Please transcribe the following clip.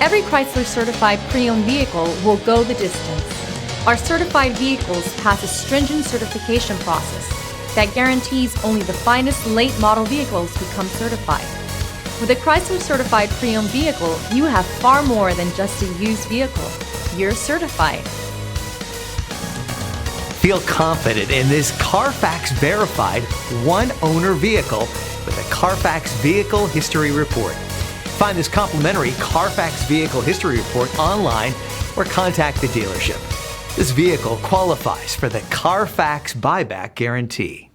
Every Chrysler certified pre-owned vehicle will go the distance. Our certified vehicles pass a stringent certification process that guarantees only the finest late model vehicles become certified. With a Chrysler certified pre-owned vehicle, you have far more than just a used vehicle. You're certified. Feel confident in this Carfax verified one-owner vehicle with a Carfax Vehicle History Report. Find this complimentary Carfax Vehicle History Report online or contact the dealership. This vehicle qualifies for the Carfax Buyback Guarantee.